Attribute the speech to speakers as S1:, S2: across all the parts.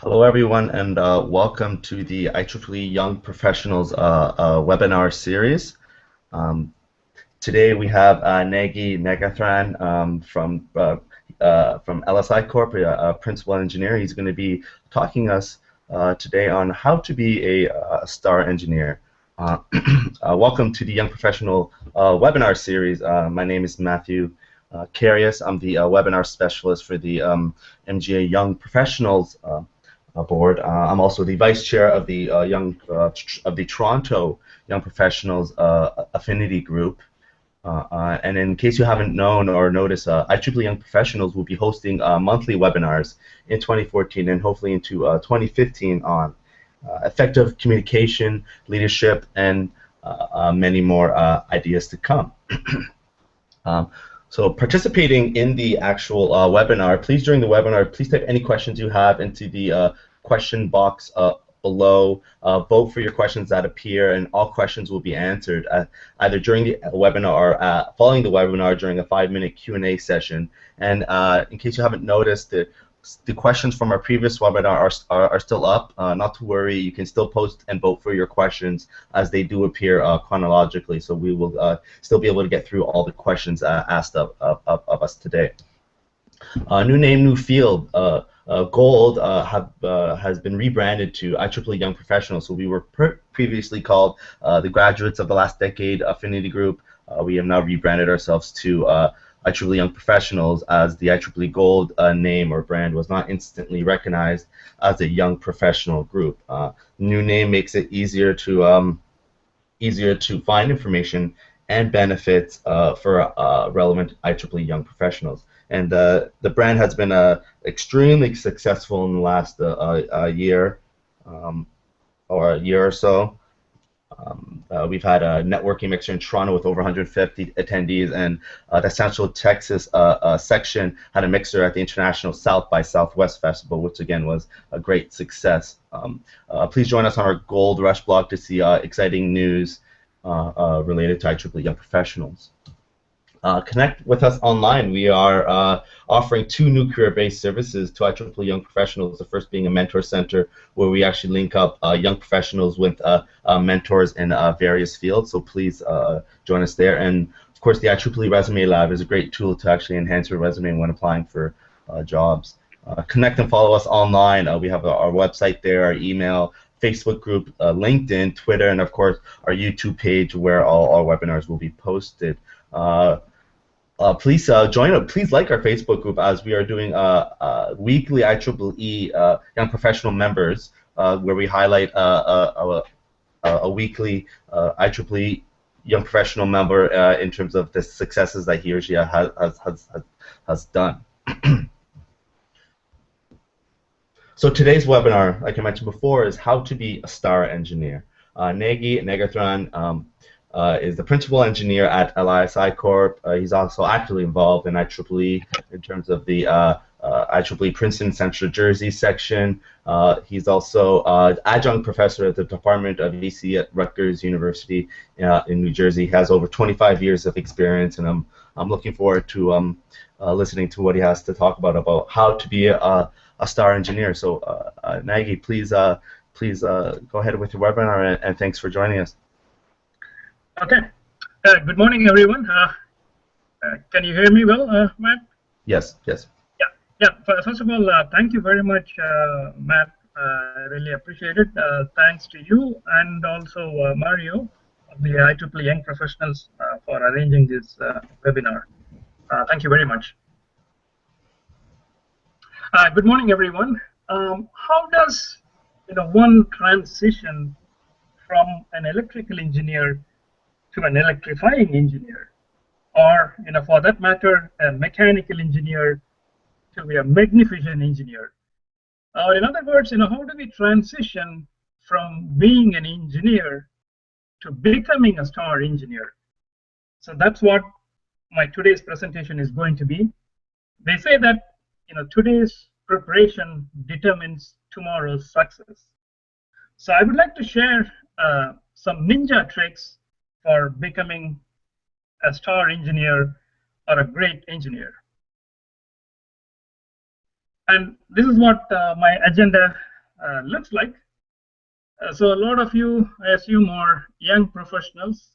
S1: Hello, everyone, and welcome to the IEEE Young Professionals webinar series. Um, Today we have Nagy Negathran from LSI Corp, a principal engineer. He's going to be talking us today on how to be a star engineer. Welcome to the Young Professional webinar series. My name is Matthew Carius. I'm the webinar specialist for the MGA Young Professionals board. I'm also the vice chair of the Toronto Young Professionals Affinity Group. And in case you haven't known or noticed, IEEE Young Professionals will be hosting monthly webinars in 2014 and hopefully into 2015 on effective communication, leadership, and many more ideas to come. So participating in the actual webinar, please during the webinar, please type any questions you have into the question box below. Vote for your questions that appear, and all questions will be answered either during the webinar or following the webinar during a 5-minute Q&A session. And in case you haven't noticed, the questions from our previous webinar are still up. Not to worry, you can still post and vote for your questions as they do appear chronologically, so we will still be able to get through all the questions asked of us today. New name, new field. Gold has been rebranded to IEEE Young Professionals. So we were previously called the Graduates of the Last Decade Affinity Group. We have now rebranded ourselves to IEEE Young Professionals, as the IEEE Gold name or brand was not instantly recognized as a young professional group. New name makes it easier to find information and benefits for relevant IEEE Young Professionals. And the brand has been extremely successful in the last year or a year or so. We've had a networking mixer in Toronto with over 150 attendees, and the Central Texas section had a mixer at the International South by Southwest Festival, which again was a great success. Please join us on our Gold Rush blog to see exciting news related to IEEE Young Professionals. Connect with us online. We are offering 2 new career-based services to IEEE Young Professionals, the first being a mentor center where we actually link up young professionals with mentors in various fields, so please join us there. And of course, the IEEE Resume Lab is a great tool to actually enhance your resume when applying for jobs. Connect and follow us online. We have our website there, our email, Facebook group, LinkedIn, Twitter, and of course our YouTube page where all our webinars will be posted. Please join up. Please like our Facebook group, as we are doing weekly IEEE Young Professional members, where we highlight a weekly IEEE Young Professional member in terms of the successes that he or she has done. So today's webinar, like I mentioned before, is how to be a star engineer. Nagy Negathran is the principal engineer at LSI Corp. He's also actively involved in IEEE in terms of the IEEE Princeton Central Jersey section. He's also adjunct professor at the Department of EC at Rutgers University in New Jersey. He has over 25 years of experience, and I'm looking forward to listening to what he has to talk about how to be a star engineer. So Nagy, please go ahead with your webinar, and thanks for joining us.
S2: Okay. Good morning, everyone. Can you hear me well, Matt?
S1: Yes, yes.
S2: Yeah. First of all, thank you very much, Matt. I really appreciate it. Thanks to you and also Mario of the IEEE Young Professionals for arranging this webinar. Thank you very much. Good morning, everyone. How does one transition from an electrical engineer to an electrifying engineer, or for that matter, a mechanical engineer to be a magnificent engineer? Or in other words, how do we transition from being an engineer to becoming a star engineer? So that's what my today's presentation is going to be. They say that today's preparation determines tomorrow's success. So I would like to share some ninja tricks for becoming a star engineer or a great engineer. And this is what my agenda looks like. So a lot of you, I assume, are young professionals.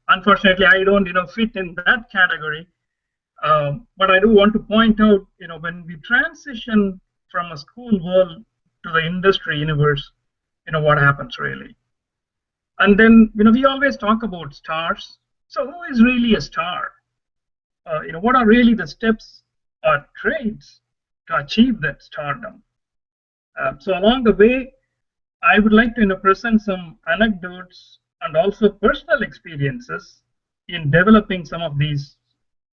S2: Unfortunately, I don't, fit in that category. But I do want to point out, when we transition from a school world to the industry universe, what happens really. And then, we always talk about stars. So who is really a star? What are really the steps or traits to achieve that stardom? So along the way, I would like to present some anecdotes and also personal experiences in developing some of these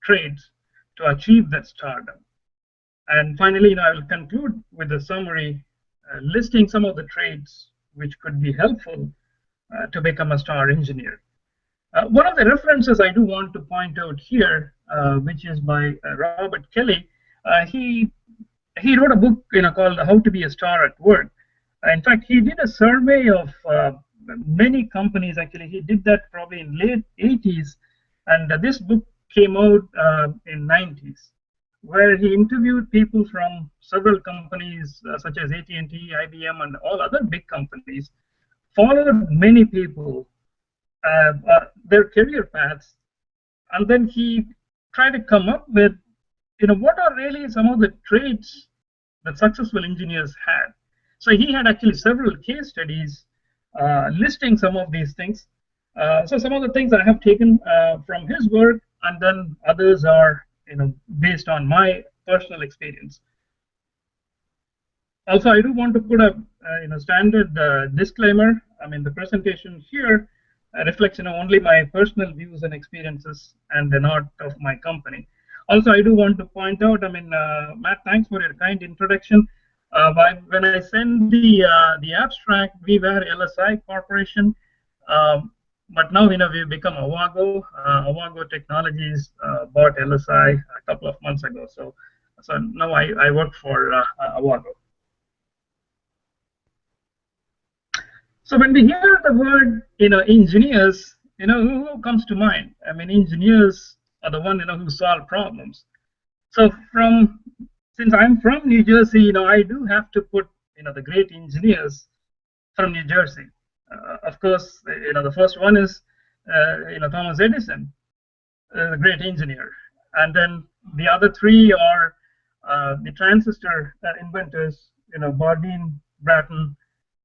S2: traits to achieve that stardom. And finally, I will conclude with a summary listing some of the traits which could be helpful to become a star engineer. One of the references I do want to point out here, which is by Robert Kelly. He wrote a book called How to Be a Star at Work. In fact, he did a survey of many companies. Actually, he did that probably in late 80s, and this book came out in 90s, where he interviewed people from several companies such as AT&T, IBM, and all other big companies, followed many people, their career paths, and then he tried to come up with, what are really some of the traits that successful engineers had. So he had actually several case studies listing some of these things. So some of the things I have taken from his work, and then others are, based on my personal experience. Also, I do want to put a standard disclaimer. I mean, the presentation here reflects only my personal views and experiences, and not of my company. Also, I do want to point out. I mean, Matt, thanks for your kind introduction. When I sent the abstract, we were LSI Corporation, but now we've become Avago. Avago Technologies bought LSI a couple of months ago. So now I work for Avago. So when we hear the word, engineers, who comes to mind? I mean, engineers are the one, who solve problems. So since I'm from New Jersey, I do have to put, the great engineers from New Jersey. Of course, the first one is, Thomas Edison, a great engineer, and then the other three are the transistor inventors, Bardeen, Bratton,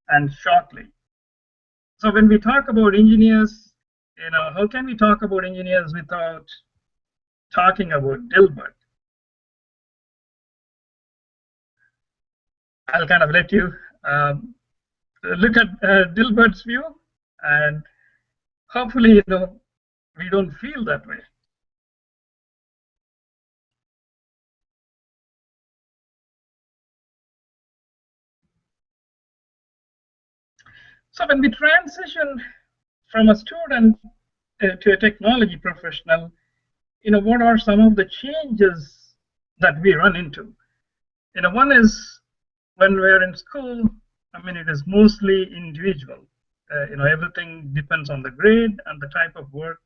S2: and Shockley. So when we talk about engineers, how can we talk about engineers without talking about Dilbert? I'll kind of let you look at Dilbert's view, and hopefully, we don't feel that way. So when we transition from a student to a technology professional, what are some of the changes that we run into? One is when we're in school, I mean, it is mostly individual. Everything depends on the grade and the type of work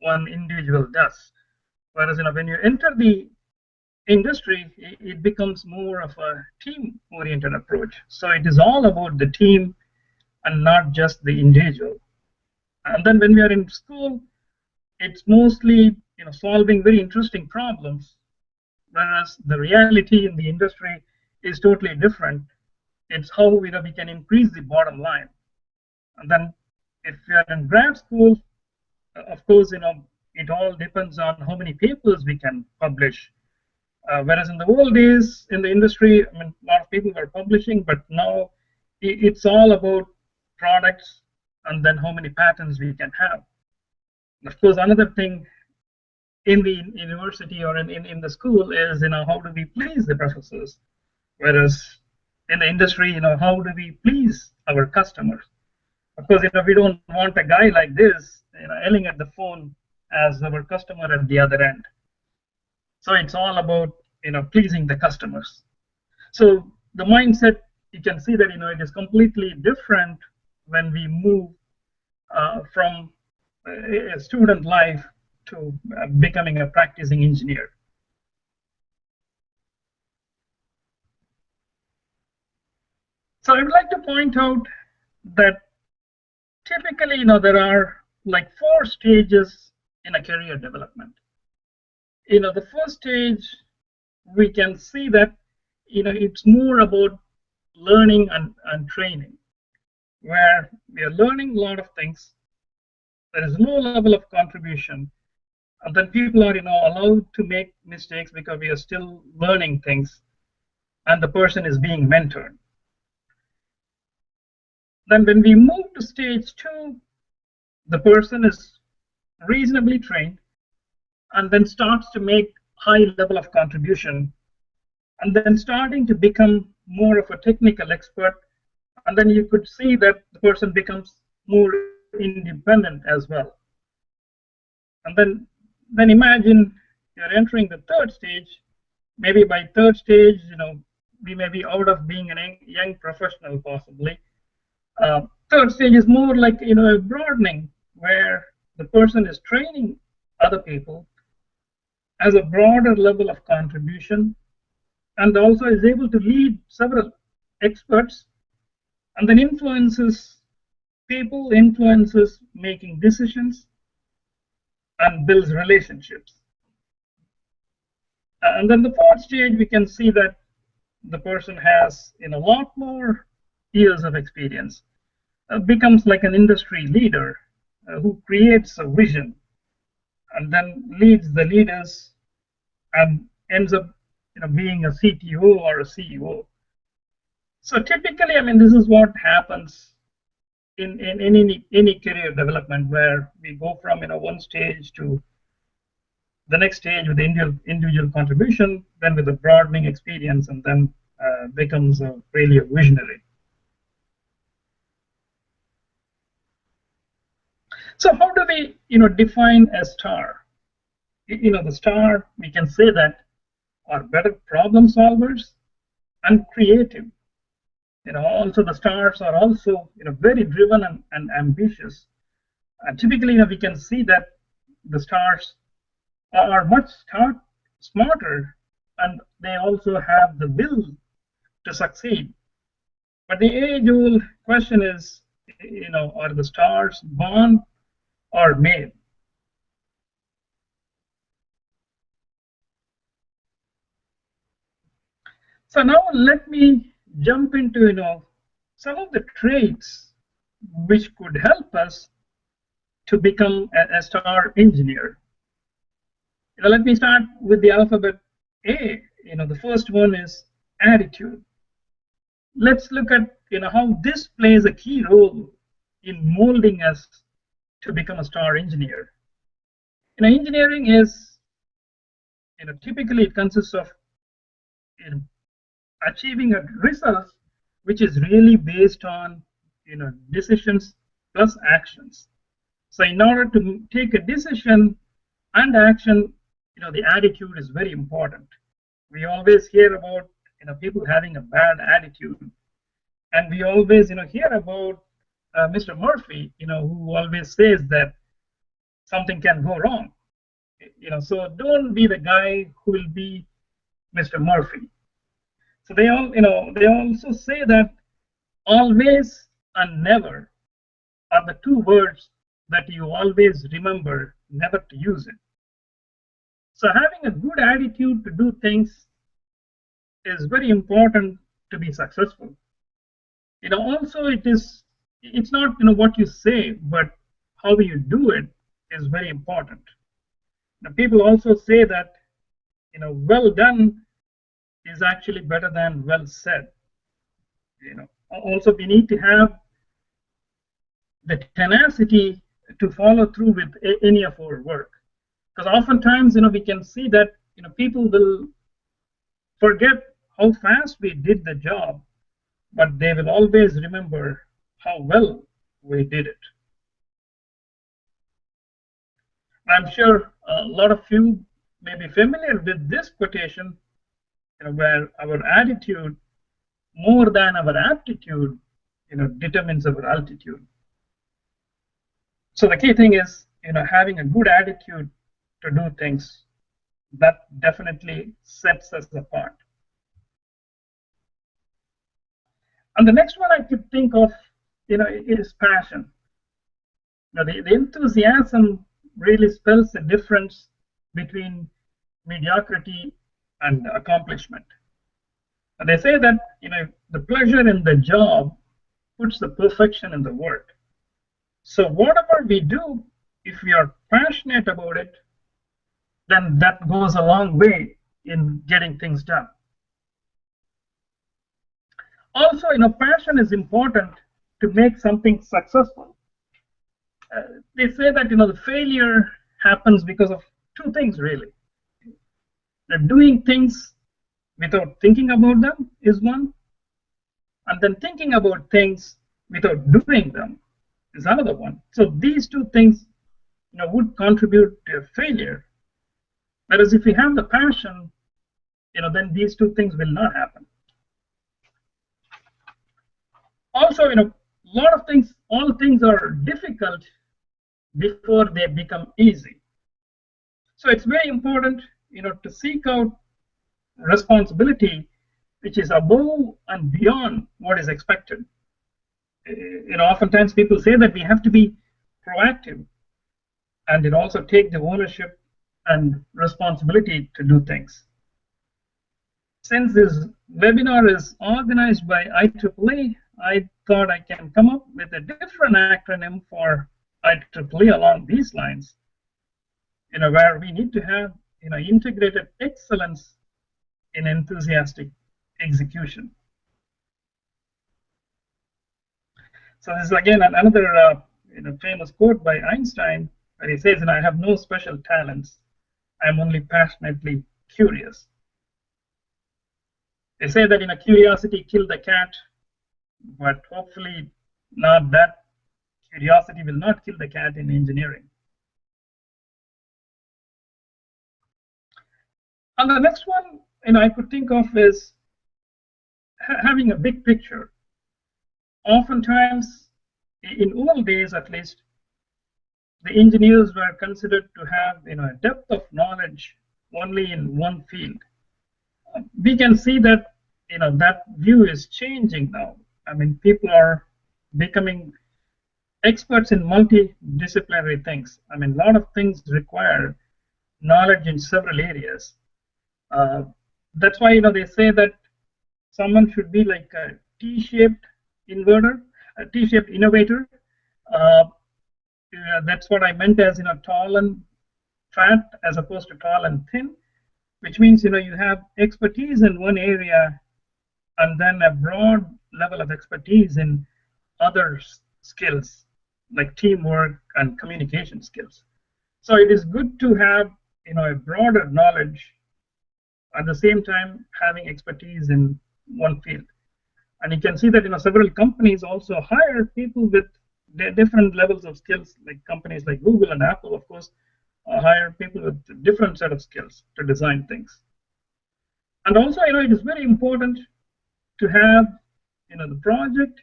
S2: one individual does. Whereas, when you enter the industry, it becomes more of a team-oriented approach. So it is all about the team and not just the individual. And then when we are in school, it's mostly solving very interesting problems, whereas the reality in the industry is totally different. It's how we can increase the bottom line. And then if you are in grad school, of course, it all depends on how many papers we can publish. Whereas in the old days in the industry, I mean, a lot of people were publishing, but now it's all about products and then how many patents we can have. Of course, another thing in the university or in the school is, how do we please the professors? Whereas in the industry, how do we please our customers? Of course, we don't want a guy like this, yelling at the phone as our customer at the other end. So it's all about, pleasing the customers. So the mindset, you can see that, it is completely different when we move from a student life to becoming a practicing engineer. So I would like to point out that typically, there are like 4 stages in a career development. The first stage, we can see that, it's more about learning and training, where we are learning a lot of things. There is low level of contribution, and then people are, allowed to make mistakes because we are still learning things, and the person is being mentored. Then when we move to stage 2, the person is reasonably trained and then starts to make high level of contribution, and then starting to become more of a technical expert, and then you could see that the person becomes more independent as well. And then imagine you're entering the third stage. Maybe by third stage, we may be out of being a young professional possibly. Third stage is more like, a broadening, where the person is training other people, has a broader level of contribution, and also is able to lead several experts, and then influences people, influences making decisions, and builds relationships. And then the fourth stage, we can see that the person has a lot more years of experience, becomes like an industry leader who creates a vision and then leads the leaders and ends up being a CTO or a CEO. So typically, this is what happens in any career development, where we go from one stage to the next stage with individual contribution, then with a broadening experience, and then becomes really a visionary. So how do we define a star? The star, we can say that, are better problem solvers and creative. Also the stars are also very driven and ambitious. And typically, we can see that the stars are much smarter, and they also have the will to succeed. But the age-old question is, are the stars born or made? So now let me jump into some of the traits which could help us to become a star engineer. Let me start with the alphabet A. The first one is attitude. Let's look at how this plays a key role in molding us to become a star engineer. Engineering is, typically it consists of achieving a result which is really based on decisions plus actions. So in order to take a decision and action, the attitude is very important. We always hear about people having a bad attitude, and we always hear about Mr. Murphy, who always says that something can go wrong. So don't be the guy who will be Mr. Murphy. So they also say that always and never are the 2 words that you always remember never to use it. So having a good attitude to do things is very important to be successful. Also it's not what you say, but how you do it is very important. Now, people also say that well done is actually better than well said. Also we need to have the tenacity to follow through with any of our work, because oftentimes we can see that people will forget how fast we did the job, but they will always remember how well we did it. I'm sure a lot of you may be familiar with this quotation, where our attitude more than our aptitude determines our altitude. So the key thing is having a good attitude to do things. That definitely sets us apart. And the next one I could think of, is passion. The enthusiasm really spells the difference between mediocrity and accomplishment. And they say that the pleasure in the job puts the perfection in the work. So whatever we do, if we are passionate about it, then that goes a long way in getting things done. Also, passion is important to make something successful. They say that the failure happens because of two things really. Doing things without thinking about them is one, and then thinking about things without doing them is another one. So these two things would contribute to failure. Whereas if we have the passion, then these two things will not happen. Also, a lot of things, all things are difficult before they become easy. So it's very important, to seek out responsibility which is above and beyond what is expected. Oftentimes people say that we have to be proactive and also take the ownership and responsibility to do things. Since this webinar is organized by IEEE, I thought I can come up with a different acronym for IEEE along these lines, where we need to have integrated excellence in enthusiastic execution. So this is again another famous quote by Einstein, where he says, "I have no special talents. I'm only passionately curious." They say that curiosity killed the cat, but hopefully not that. Curiosity will not kill the cat in engineering. And the next one I could think of is having a big picture. Oftentimes, in old days at least, the engineers were considered to have a depth of knowledge only in one field. We can see that that view is changing now. I mean, people are becoming experts in multidisciplinary things. I mean, a lot of things require knowledge in several areas. That's why they say that someone should be like a T-shaped inverter, a T-shaped innovator. That's what I meant as tall and fat as opposed to tall and thin, which means you have expertise in one area and then a broad level of expertise in other skills like teamwork and communication skills. So it is good to have a broader knowledge at the same time having expertise in one field. And you can see that several companies also hire people with different levels of skills, like companies like Google and Apple, of course, hire people with different set of skills to design things. And also, it is very important to have the project,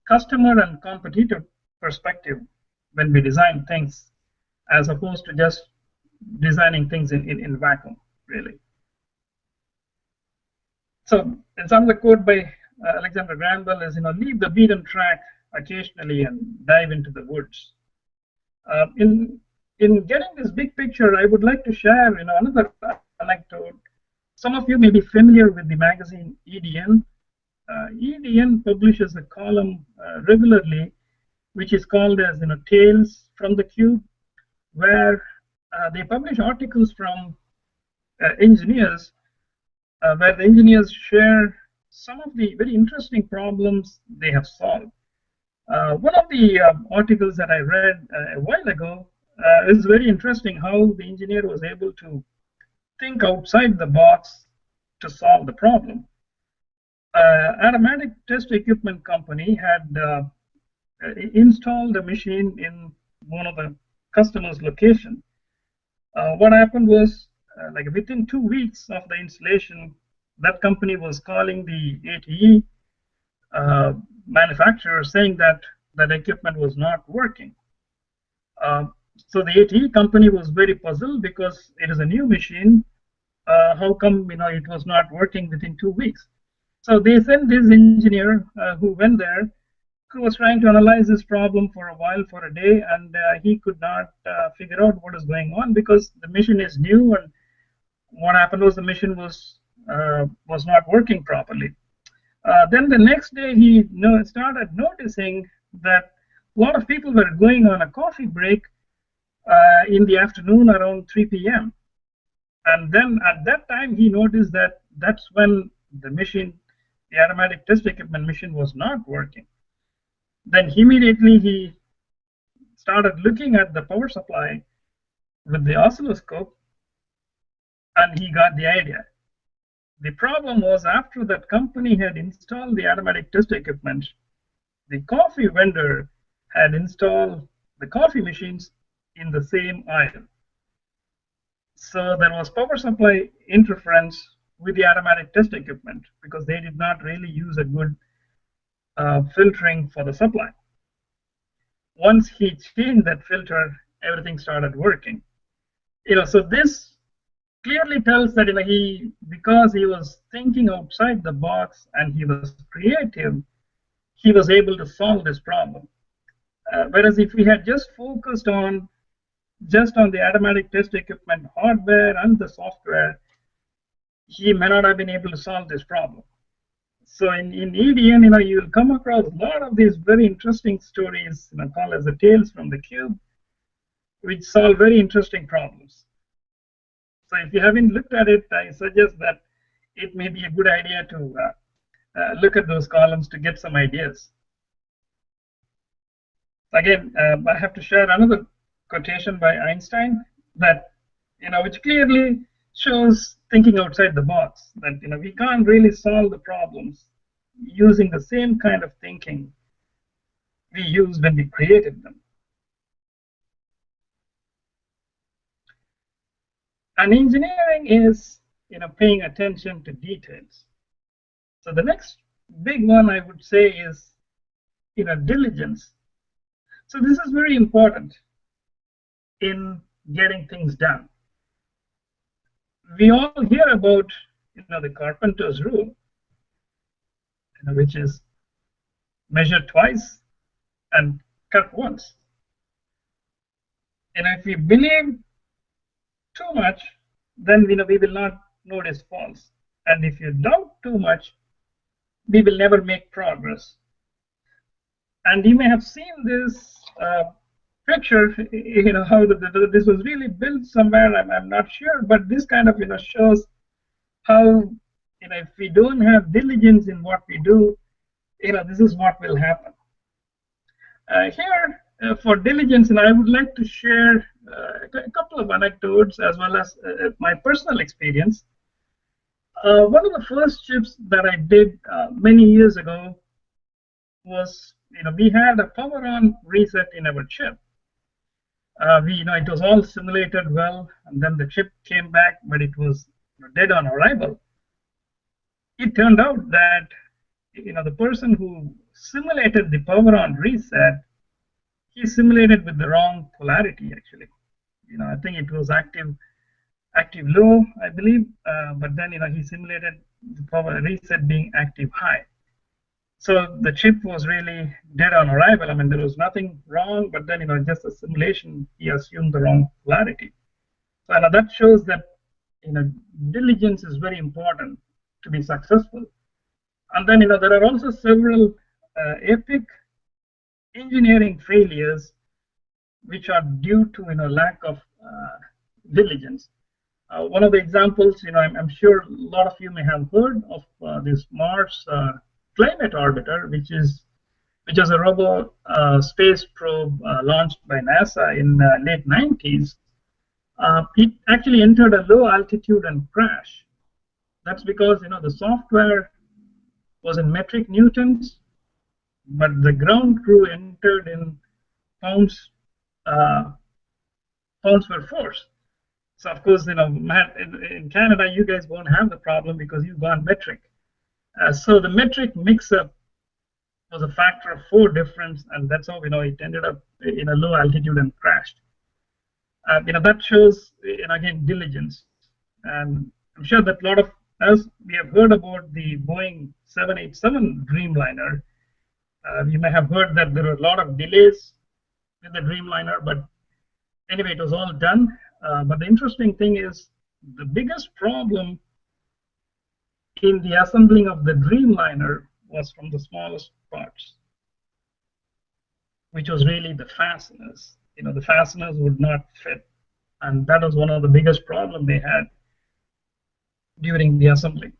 S2: customer, and competitor perspective when we design things, as opposed to just designing things in vacuum, really. So, and some of the quote by Alexander Graham Bell is, leave the beaten track occasionally and dive into the woods. In getting this big picture, I would like to share, another anecdote. Some of you may be familiar with the magazine EDN. EDN publishes a column regularly, which is called as Tales from the Cube, where they publish articles from engineers, where the engineers share some of the very interesting problems they have solved. One of the articles that I read a while ago is very interesting, how the engineer was able to think outside the box to solve the problem. Automatic test equipment company had installed a machine in one of the customer's location. What happened was, like within 2 weeks of the installation, that company was calling the ATE manufacturer saying that that equipment was not working. So the ATE company was very puzzled because it is a new machine. How come it was not working within 2 weeks? So they sent this engineer who went there, who was trying to analyze this problem for a while, for a day, and he could not figure out what is going on because the mission is new, and what happened was the mission was not working properly. Then the next day, he started noticing that a lot of people were going on a coffee break in the afternoon around 3 p.m. And then at that time, he noticed that that's when the machine, the automatic test equipment machine, was not working. Then immediately he started looking at the power supply with the oscilloscope, and he got the idea. The problem was after that company had installed the automatic test equipment, the coffee vendor had installed the coffee machines in the same aisle. So there was power supply interference with the automatic test equipment because they did not really use a good filtering for the supply. Once he changed that filter, everything started working. So this clearly tells that because he was thinking outside the box and he was creative, he was able to solve this problem. Whereas if we had just focused on the automatic test equipment hardware and the software, he may not have been able to solve this problem. So in EDN, you'll come across a lot of these very interesting stories, called as the tales from the cube, which solve very interesting problems. So if you haven't looked at it, I suggest that it may be a good idea to look at those columns to get some ideas. Again, I have to share another quotation by Einstein that, which clearly shows thinking outside the box, that, we can't really solve the problems using the same kind of thinking we used when we created them. And engineering is, paying attention to details. So the next big one I would say is, diligence. So this is very important in getting things done. We all hear about, the carpenter's rule, which is measure twice and cut once. If we believe too much, then we will not notice faults. And if you doubt too much, we will never make progress. And you may have seen this picture, how this was really built somewhere. I'm not sure, but this kind of shows how if we don't have diligence in what we do, this is what will happen. Here for diligence, and I would like to share a couple of anecdotes as well as my personal experience. One of the first chips that I did many years ago was, we had a power on reset in our chip. It was all simulated well, and then the chip came back, but it was dead on arrival. It turned out that the person who simulated the power on reset, he simulated with the wrong polarity actually. I think it was active low, I believe, but then he simulated the power reset being active high. So the chip was really dead on arrival. I mean, there was nothing wrong, but then just a simulation, he assumed the wrong polarity. So that shows that diligence is very important to be successful. And then there are also several epic engineering failures which are due to lack of diligence. One of the examples, I'm sure a lot of you may have heard of this Mars Climate Orbiter, which is a robo space probe launched by NASA in late 90s. It actually entered a low altitude and crashed. That's because the software was in metric newtons, but the ground crew entered in pounds per force. So of course, in Canada, you guys won't have the problem because you've gone metric. So the metric mix-up was a factor of 4 difference, and that's how it ended up in a low altitude and crashed. That shows again diligence, and I'm sure that a lot of as we have heard about the Boeing 787 Dreamliner, you may have heard that there were a lot of delays with the Dreamliner, but anyway, it was all done. But the interesting thing is the biggest problem in the assembling of the Dreamliner was from the smallest parts, which was really the fasteners. The fasteners would not fit, and that was one of the biggest problems they had during the assembly.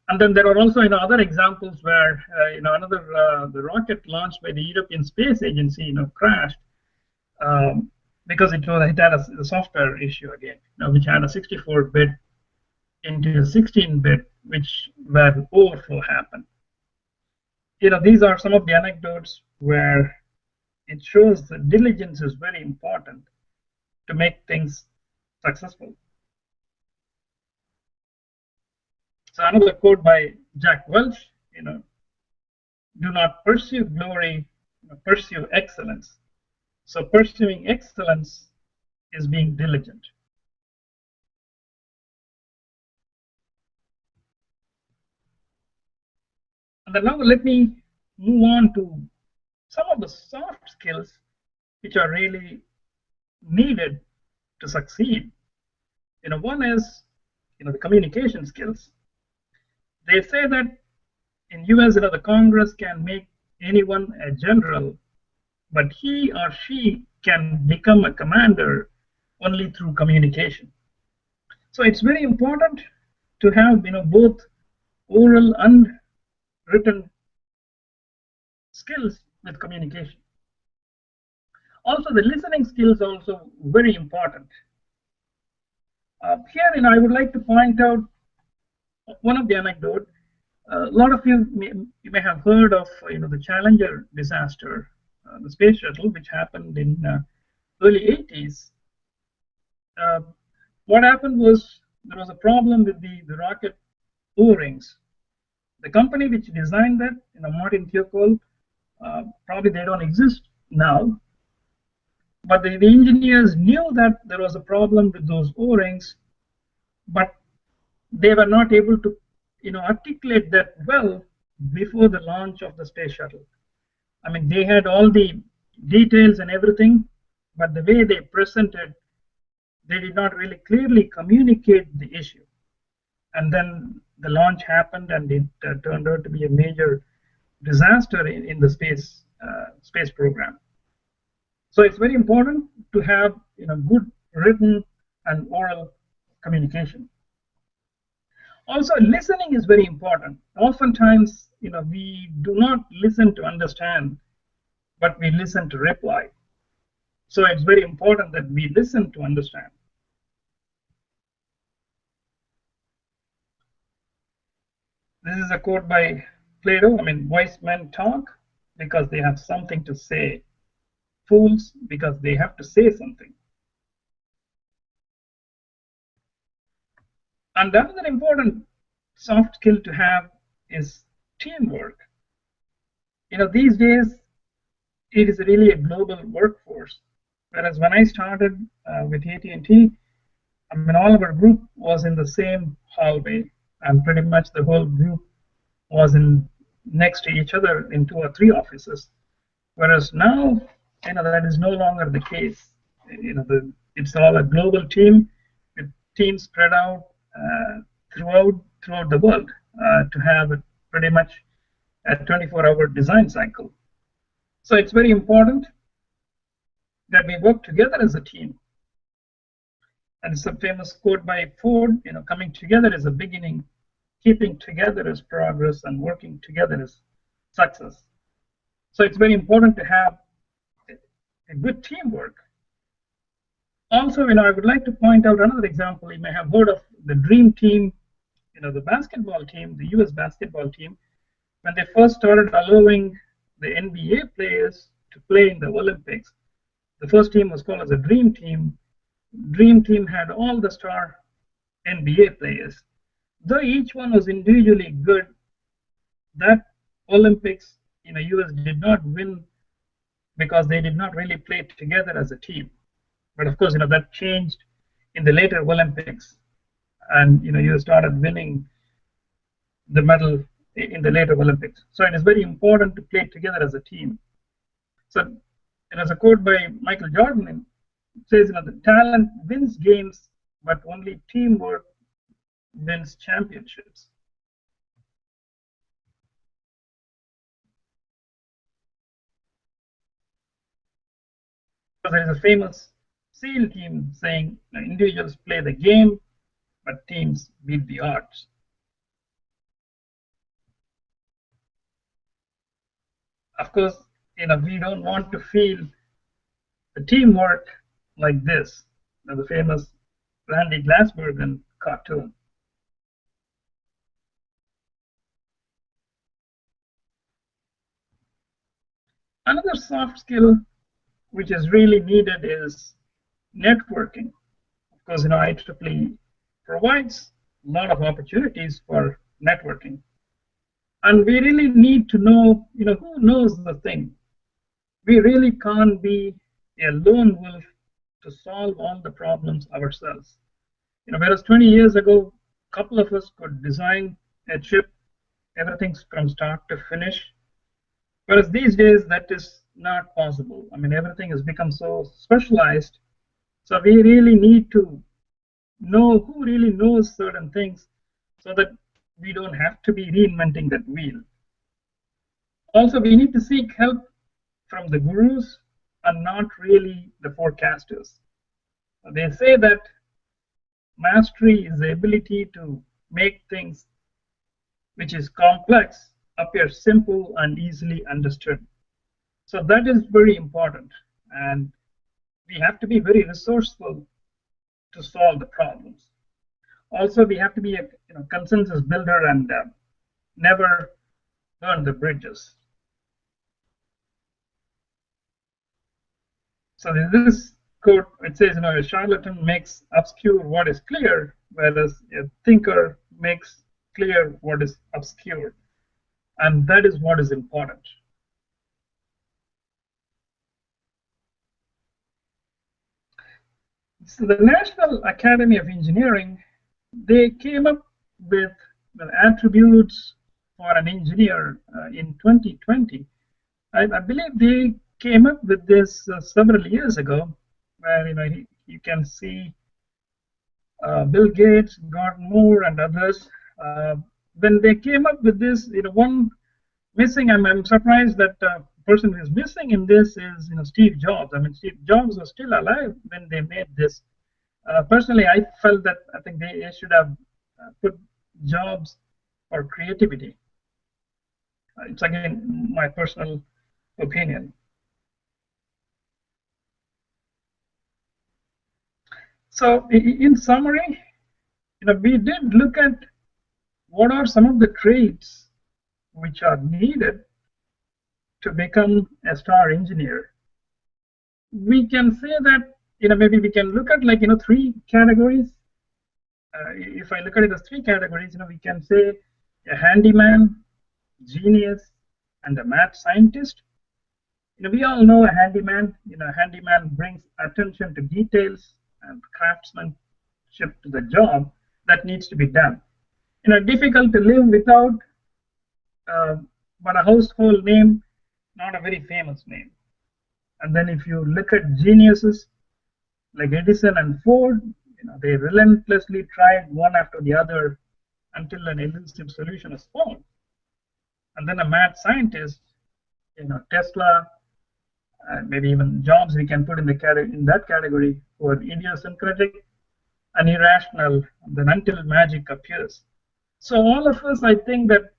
S2: And then there are also other examples where the rocket launched by the European Space Agency crashed because it had a software issue again, which had a 64-bit into a 16-bit, where overflow happened. These are some of the anecdotes where it shows that diligence is very important to make things successful. So another quote by Jack Welch, do not pursue glory, pursue excellence. So pursuing excellence is being diligent. And then now let me move on to some of the soft skills which are really needed to succeed. One is the communication skills. They say that in US, the Congress can make anyone a general, but he or she can become a commander only through communication. So it's very important to have both oral and written skills with communication. Also, the listening skills are also very important. Here, I would like to point out one of the anecdote. A lot of you may have heard of the Challenger disaster, the space shuttle, which happened in early 80s. What happened was there was a problem with the rocket O-rings. The company which designed that, Martin Thiokol, probably they don't exist now, but the engineers knew that there was a problem with those O-rings, but they were not able to articulate that well before the launch of the space shuttle. I mean, they had all the details and everything, but the way they presented, they did not really clearly communicate the issue. And then the launch happened, and it turned out to be a major disaster in the space program. So it's very important to have good written and oral communication. Also, listening is very important. Oftentimes, we do not listen to understand, but we listen to reply. So it's very important that we listen to understand. This is a quote by Plato. I mean, wise men talk because they have something to say. Fools because they have to say something. And another important soft skill to have is teamwork. These days, it is really a global workforce. Whereas when I started with AT&T, I mean, all of our group was in the same hallway, and pretty much the whole group was next to each other in 2 or 3 offices. Whereas now, that is no longer the case. It's all a global team with teams spread out throughout the world to have pretty much a 24-hour design cycle. So it's very important that we work together as a team. And it's a famous quote by Ford, coming together is a beginning, keeping together is progress, and working together is success. So it's very important to have a good teamwork. Also, I would like to point out another example. You may have heard of the Dream Team, the basketball team, the US basketball team. When they first started allowing the NBA players to play in the Olympics, the first team was called as a Dream Team. Dream Team had all the star NBA players. Though each one was individually good, that Olympics, US did not win because they did not really play together as a team. But of course, that changed in the later Olympics. and you started winning the medal in the later Olympics. So it is very important to play together as a team. So there's a quote by Michael Jordan. It says, the talent wins games, but only teamwork wins championships. So there is a famous SEAL team saying, individuals play the game, but teams beat the odds. Of course, we don't want to feel the teamwork like this. The famous Randy Glassbergen cartoon. Another soft skill which is really needed is networking. Of course, IEEE provides a lot of opportunities for networking. And we really need to know, who knows the thing. We really can't be a lone wolf to solve all the problems ourselves. Whereas 20 years ago, a couple of us could design a chip, everything from start to finish. Whereas these days, that is not possible. Everything has become so specialized. So we really need to know who really knows certain things so that we don't have to be reinventing that wheel. Also, we need to seek help from the gurus and not really the forecasters. They say that mastery is the ability to make things which is complex appear simple and easily understood. So that is very important, and we have to be very resourceful to solve the problems. Also, we have to be a consensus builder and never burn the bridges. So this quote, it says, a charlatan makes obscure what is clear, whereas a thinker makes clear what is obscure. And that is what is important. So the National Academy of Engineering, they came up with the attributes for an engineer in 2020. I believe they came up with this several years ago, where you can see Bill Gates, Gordon Moore, and others. When they came up with this, one missing. I'm surprised that person who is missing in this is Steve Jobs. Steve Jobs was still alive when they made this. Personally, I felt that I think they should have put Jobs for creativity. It's again my personal opinion. So in summary, we did look at what are some of the traits which are needed to become a star engineer. We can say that maybe we can look at three categories. If I look at it as three categories, we can say a handyman, genius, and a math scientist. We all know a handyman. A handyman brings attention to details and craftsmanship to the job that needs to be done. Difficult to live without, but a household name, not a very famous name. And then if you look at geniuses like Edison and Ford, they relentlessly tried one after the other until an elusive solution is found. And then a mad scientist, Tesla, maybe even Jobs, we can put in that category, who are idiosyncratic and irrational, then until magic appears. So all of us, I think that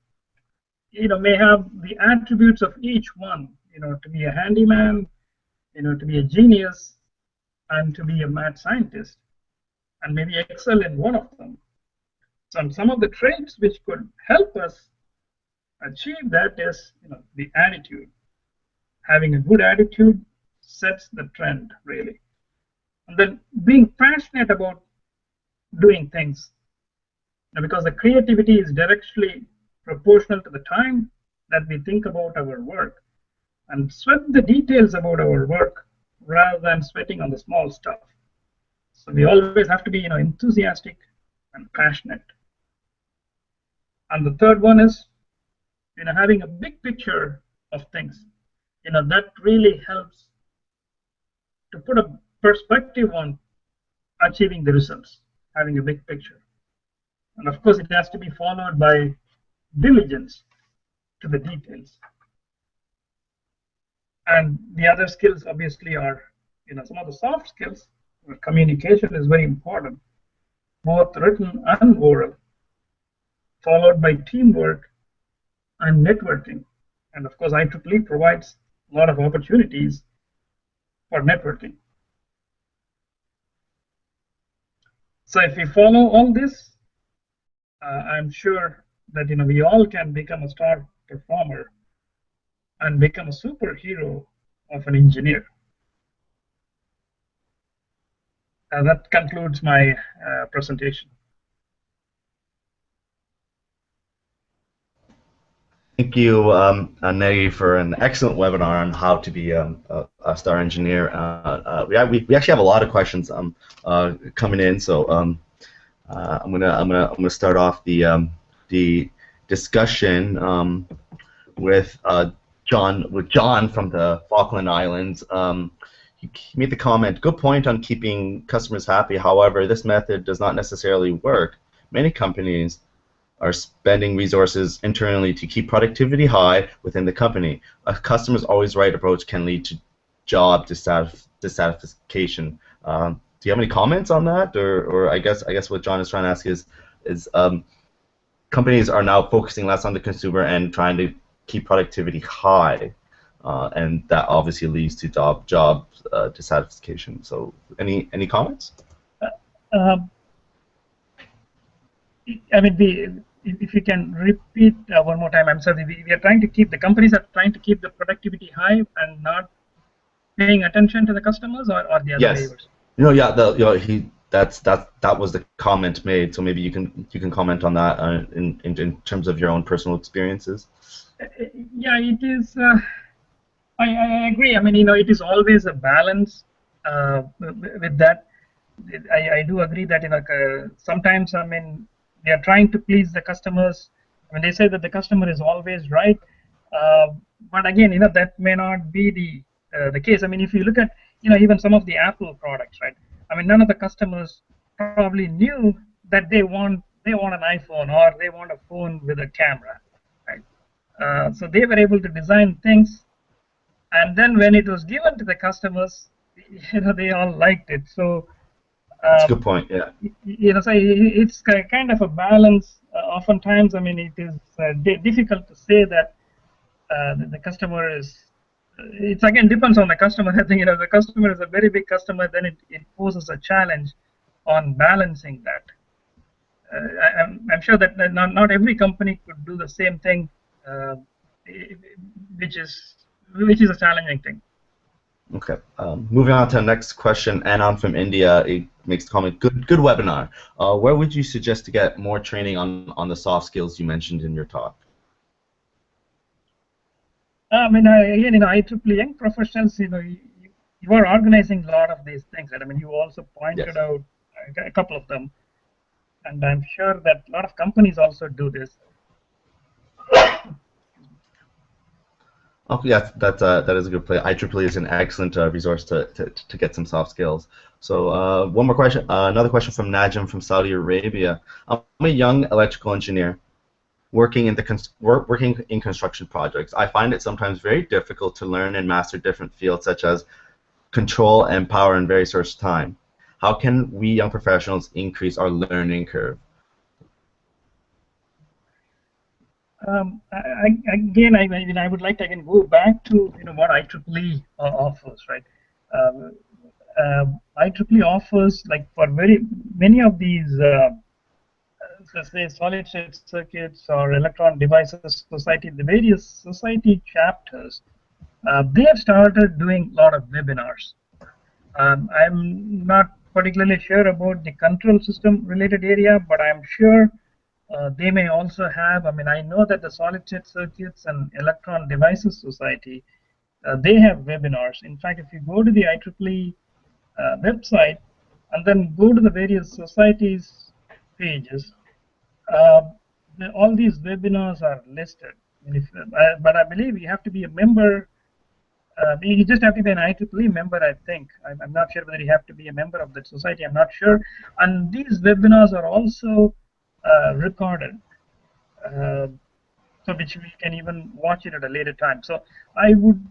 S2: may have the attributes of each one. To be a handyman, to be a genius, and to be a mad scientist, and maybe excel in one of them. Some of the traits which could help us achieve that is, the attitude. Having a good attitude sets the trend, really. And then being passionate about doing things, because the creativity is directly proportional to the time that we think about our work, and sweat the details about our work rather than sweating on the small stuff. So we always have to be enthusiastic and passionate. And the third one is, having a big picture of things. That really helps to put a perspective on achieving the results, having a big picture. And of course, it has to be followed by diligence to the details. And the other skills obviously are, some of the soft skills. Communication is very important, both written and oral, followed by teamwork and networking. And of course, IEEE provides a lot of opportunities for networking. So if we follow all this, I'm sure that we all can become a star performer and become a superhero of an engineer. That concludes my presentation.
S1: Thank you, Negi, for an excellent webinar on how to be a star engineer. We actually have a lot of questions coming in, so I'm gonna start off the discussion with John from the Falkland Islands. He made the comment, good point on keeping customers happy. However, this method does not necessarily work. Many companies are spending resources internally to keep productivity high within the company. A customer's always right approach can lead to job dissatisfaction. Do you have any comments on that? Or I guess what John is trying to ask is companies are now focusing less on the consumer and trying to keep productivity high, and that obviously leads to job dissatisfaction. So any comments?
S2: I mean, if you can repeat one more time, I'm sorry. We are trying to keep, the companies are trying to keep the productivity high and not paying attention to the customers, or the other waivers.
S1: Yeah. That was the comment made. So maybe you can comment on that in terms of your own personal experiences.
S2: Yeah, it is. I agree. I mean, it is always a balance with that. I do agree that sometimes, I mean, they are trying to please the customers. I mean, they say that the customer is always right, but again, that may not be the case. I mean, if you look at even some of the Apple products, right? I mean, none of the customers probably knew that they want an iPhone or they want a phone with a camera, right? So they were able to design things, and then when it was given to the customers, they all liked it. So
S1: that's a good point. Yeah.
S2: So it's kind of a balance. Oftentimes, I mean, it is difficult to say that the customer is. It's again depends on the customer. I think the customer is a very big customer, then it poses a challenge on balancing that. I'm sure that not every company could do the same thing, which is a challenging thing.
S1: Okay. Moving on to the next question, Anand from India, he makes the comment, good webinar. Where would you suggest to get more training on the soft skills you mentioned in your talk?
S2: I mean, again, IEEE young professionals, you are organizing a lot of these things, right? I mean, you also pointed out a couple of them, and I'm sure that a lot of companies also do this.
S1: Okay, yeah, that is a good play. IEEE is an excellent resource to get some soft skills. So one more question, another question from Najim from Saudi Arabia. I'm a young electrical engineer working in construction projects. I find it sometimes very difficult to learn and master different fields such as control and power in very short time. How can we young professionals increase our learning curve?
S2: Again, I would like to again go back to what IEEE offers, right? IEEE offers, like, for very many of these, let's say, solid state circuits or electron devices society, the various society chapters, they have started doing a lot of webinars. I'm not particularly sure about the control system related area, but I'm sure they may also have, I mean, I know that the solid state circuits and electron devices society, they have webinars. In fact, if you go to the IEEE website and then go to the various societies pages. Uh, all these webinars are listed. But I believe you have to be a member. You just have to be an IEEE member, I think. I'm not sure whether you have to be a member of that society. I'm not sure. And these webinars are also recorded, so which we can even watch it at a later time. So I would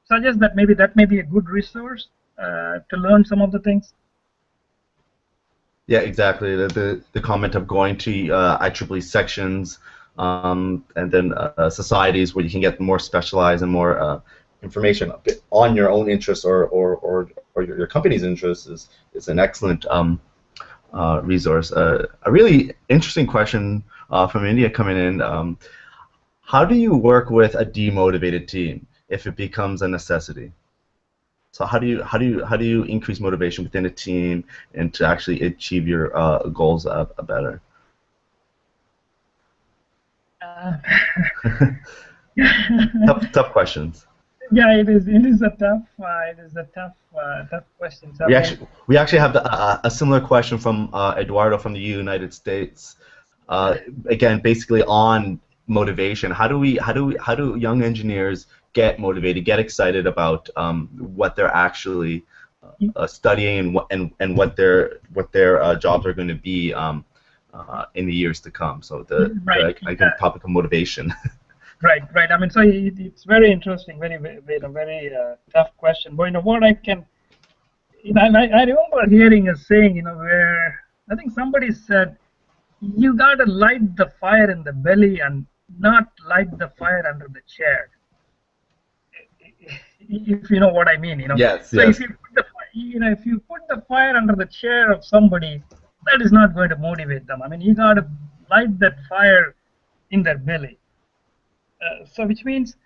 S2: suggest that that may be a good resource to learn some of the things.
S1: Yeah, exactly. The comment of going to IEEE sections and then societies where you can get more specialized and more information on your own interests or your company's interests is an excellent resource. A really interesting question from India coming in. How do you work with a demotivated team if it becomes a necessity? So how do you increase motivation within a team and to actually achieve your goals better? Tough questions.
S2: Yeah, it is. It is a tough. Tough question. So
S1: We actually have a similar question from Eduardo from the United States. Again, basically on motivation. How do young engineers get motivated, get excited about what they're actually studying and what their jobs are going to be in the years to come? So the topic of motivation.
S2: Right. I mean, so it's very interesting, very tough question. But what I can, I remember hearing a saying, where I think somebody said, you gotta light the fire in the belly and not light the fire under the chair. If you know what I mean,
S1: Yes.
S2: So if you put if you put the fire under the chair of somebody, that is not going to motivate them. I mean, you gotta light that fire in their belly. So which means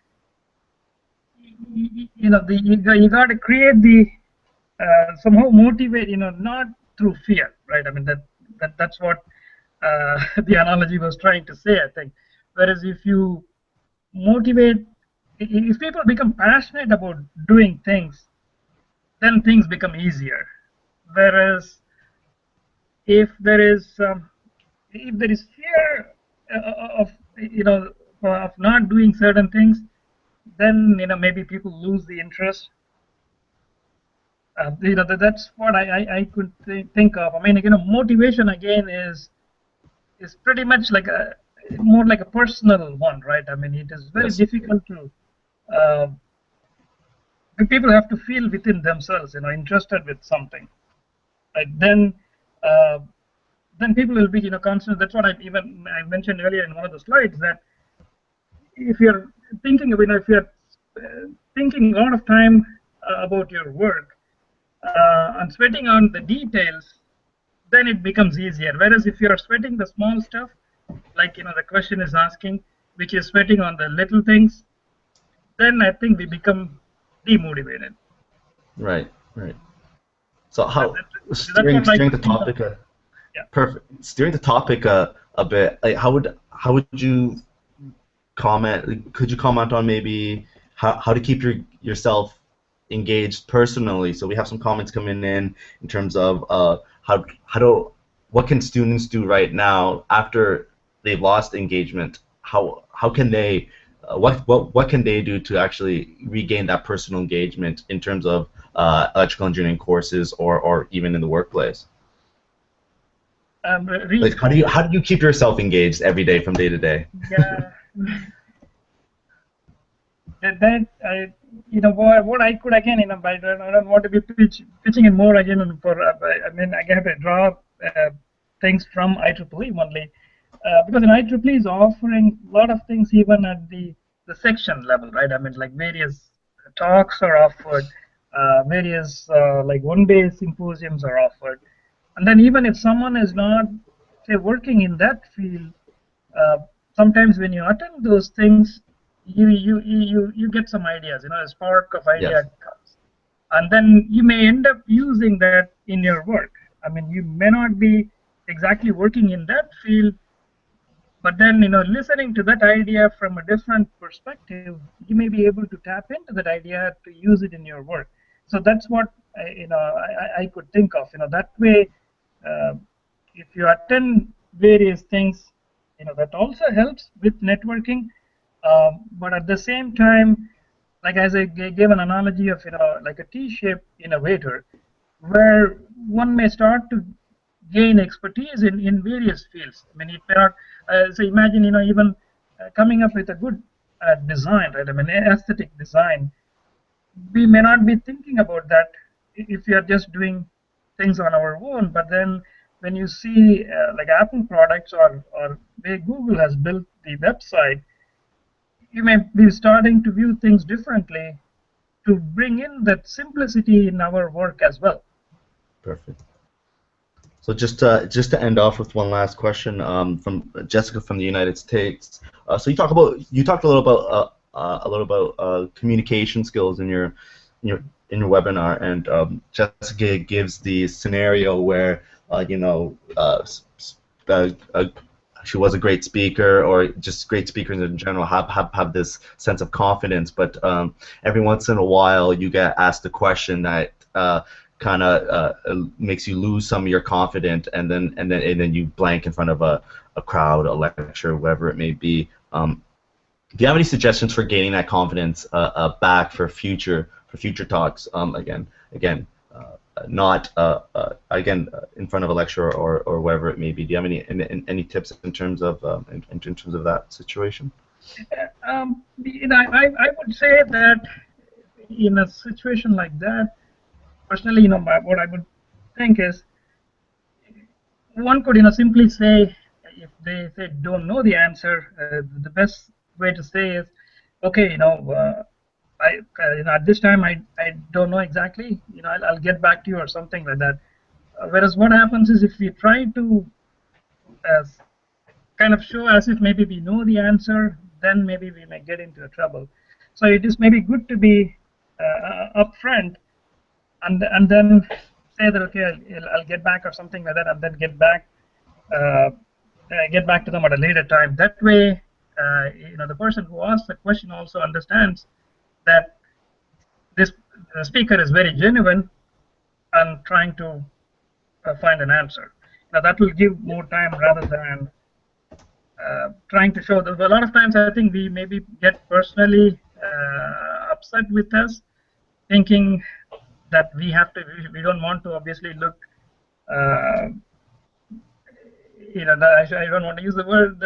S2: you got to create the somehow motivate, not through fear, right? I mean that's what the analogy was trying to say, I think. Whereas if you motivate, if people become passionate about doing things, then things become easier. Whereas if there is fear of of not doing certain things, then maybe people lose the interest. That's what I could think of. I mean, motivation again is pretty much like more like a personal one, right? I mean, it is very difficult to. People have to feel within themselves, interested with something, right? Then people will be, constant. That's what I mentioned earlier in one of the slides, that if you're thinking of, if you're thinking a lot of time about your work and sweating on the details, then it becomes easier. Whereas if you're sweating the small stuff, like the question is asking, which is sweating on the little things, then I think we become demotivated.
S1: Right. So how steering the topic? Perfect. Steering the topic a bit. Like how would you comment? Could you comment on maybe how to keep yourself engaged personally? So we have some comments coming in terms of what can students do right now after they've lost engagement? How can they what can they do to actually regain that personal engagement in terms of electrical engineering courses or even in the workplace? Like how do you keep yourself engaged every day from day to day?
S2: Yeah. What I could again, I don't want to be pitching in more again for. I mean, I have to draw things from IEEE only, because IEEE is offering a lot of things even at the section level, right? I mean, like various talks are offered, various like one-day symposiums are offered, and then even if someone is not, say, working in that field, sometimes when you attend those things, you get some ideas, a spark of idea comes, and then you may end up using that in your work. I mean, you may not be exactly working in that field, but then listening to that idea from a different perspective, you may be able to tap into that idea to use it in your work. So that's what I could think of. That way, if you attend various things, that also helps with networking. But at the same time, like as I gave an analogy of like a T-shaped innovator, where one may start to gain expertise in various fields. I mean, it may not. So imagine even coming up with a good design, right? I mean, aesthetic design. We may not be thinking about that if we are just doing things on our own. But then when you see like Apple products or way Google has built the website, you may be starting to view things differently to bring in that simplicity in our work as well.
S1: Perfect. So just to end off with one last question from Jessica from the United States. So you talked a little about communication skills in your webinar, and Jessica gives the scenario where she was a great speaker, or just great speakers in general have this sense of confidence, but every once in a while you get asked a question that kind of makes you lose some of your confidence, and then you blank in front of a crowd, a lecture, whatever it may be. Do you have any suggestions for gaining that confidence back for future talks? Not in front of a lecturer or wherever it may be. Do you have any tips in terms of that situation?
S2: I would say that in a situation like that, personally, what I would think is one could, simply say, if they say don't know the answer, the best way to say is, okay, at this time I don't know exactly. I'll get back to you or something like that. Whereas what happens is if we try to kind of show as if maybe we know the answer, then maybe we may get into trouble. So it is maybe good to be upfront and then say that, okay, I'll get back or something like that, and then get back to them at a later time. That way, the person who asked the question also understands that this speaker is very genuine and trying to find an answer. Now that will give more time rather than trying to show that. A lot of times I think we maybe get personally upset with us, thinking that we don't want to obviously look, I don't want to use the word,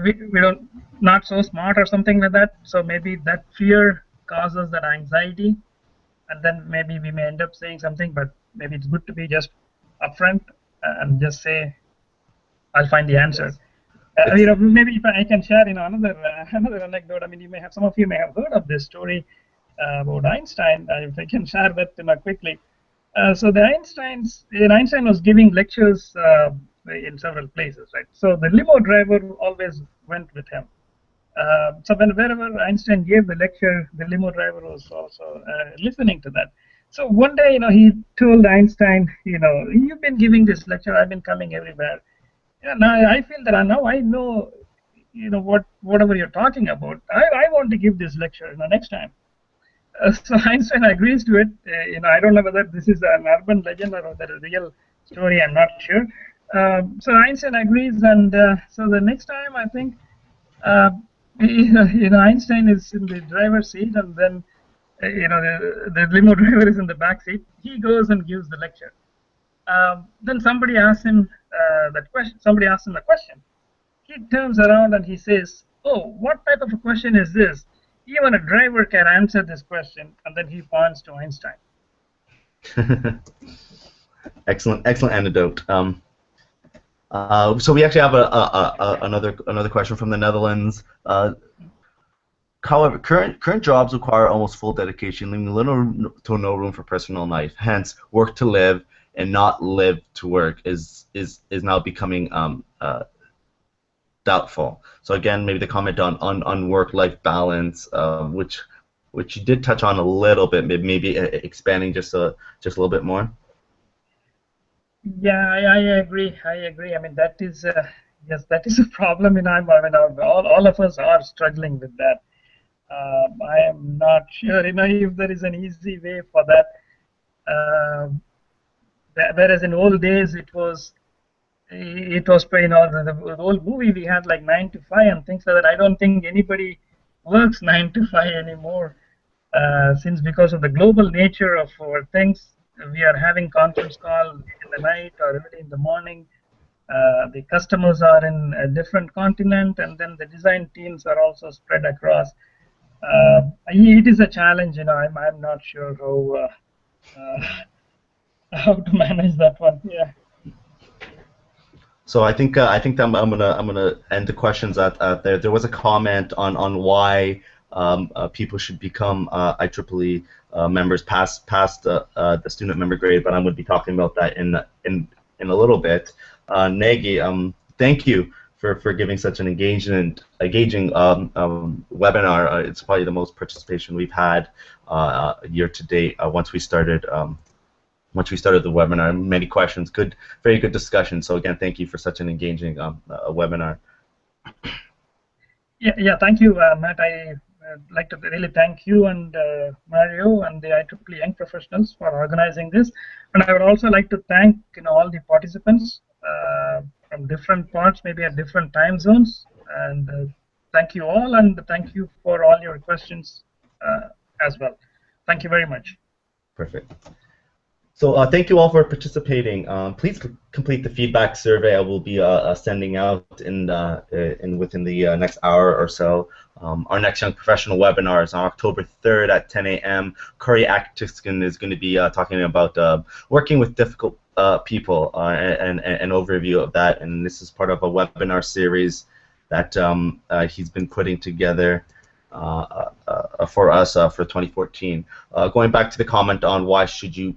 S2: we don't, not so smart or something like that. So maybe that fear causes that anxiety, and then maybe we may end up saying something, but maybe it's good to be just upfront and just say, I'll find the answer. Maybe if I can share, another anecdote. I mean, some of you may have heard of this story about Einstein. If I can share that quickly. So Einstein was giving lectures in several places, right? So the limo driver always went with him. So wherever Einstein gave the lecture, the limo driver was also listening to that. So one day, he told Einstein, you've been giving this lecture, I've been coming everywhere. Yeah, now I feel that now I know, whatever you're talking about. I want to give this lecture, next time. So Einstein agrees to it. I don't know whether this is an urban legend or whether a real story. I'm not sure. So Einstein agrees, and so the next time I think, Einstein is in the driver's seat, and then the limo driver is in the back seat. He goes and gives the lecture. Then somebody asks him that question. Somebody asks him a question. He turns around and he says, "Oh, what type of a question is this? Even a driver can answer this question." And then he points to Einstein.
S1: Excellent anecdote. So we actually have another question from the Netherlands. However, current jobs require almost full dedication, leaving little to no room for personal life. Hence, work to live and not live to work is now becoming doubtful. So again, maybe the comment on work-life balance, which you did touch on a little bit, maybe expanding just a little bit more.
S2: Yeah, I agree. I mean, that is yes, that is a problem. All of us are struggling with that. I am not sure, if there is an easy way for that. Whereas in old days it was the old movie we had like 9 to 5 and things like that. I don't think anybody works 9 to 5 anymore, since because of the global nature of our things, we are having conference call in the night or early in the morning. The customers are in a different continent, and then the design teams are also spread across. It is a challenge, I'm not sure how to manage that one. Yeah.
S1: So I think I'm gonna end the questions at there. There was a comment on why people should become IEEE members past the student member grade, but I'm going to be talking about that in a little bit. Nagy, thank you for giving such an engaging webinar. It's probably the most participation we've had year to date. Once we started the webinar, many questions, very good discussion. So again, thank you for such an engaging webinar.
S2: Yeah. Thank you, Matt. I like to really thank you and Mario and the IEEE Young Professionals for organizing this. And I would also like to thank all the participants from different parts, maybe at different time zones. And thank you all, and thank you for all your questions as well. Thank you very much.
S1: Perfect. So thank you all for participating. Please complete the feedback survey I will be sending out within the next hour or so. Our next Young Professional webinar is on October 3rd at 10 a.m. Curry Atkinson is going to be talking about working with difficult people and an overview of that. And this is part of a webinar series that he's been putting together for us for 2014. Going back to the comment on why should you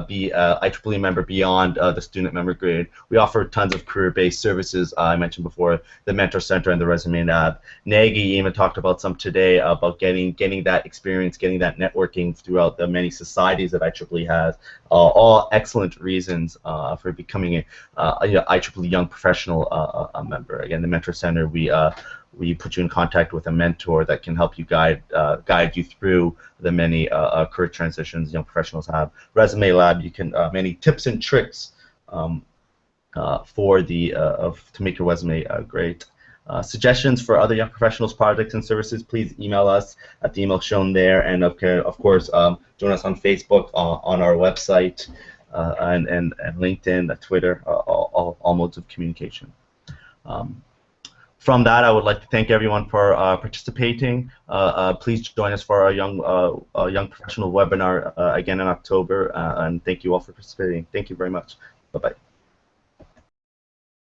S1: be a IEEE member beyond the student member grade. We offer tons of career-based services. I mentioned before the Mentor Center and the Resume Lab. Nagy even talked about some today about getting that experience, getting that networking throughout the many societies that IEEE has. All excellent reasons for becoming a IEEE Young Professional member. Again, the Mentor Center, we put you in contact with a mentor that can help you guide you through the many career transitions young professionals have. Resume Lab, you can many tips and tricks to make your resume great. Suggestions for other young professionals projects and services, please email us at the email shown there, and of course join us on Facebook, on our website, and LinkedIn, Twitter, all modes of communication. From that, I would like to thank everyone for participating. Please join us for our young professional webinar again in October, and thank you all for participating. Thank you very much. Bye-bye.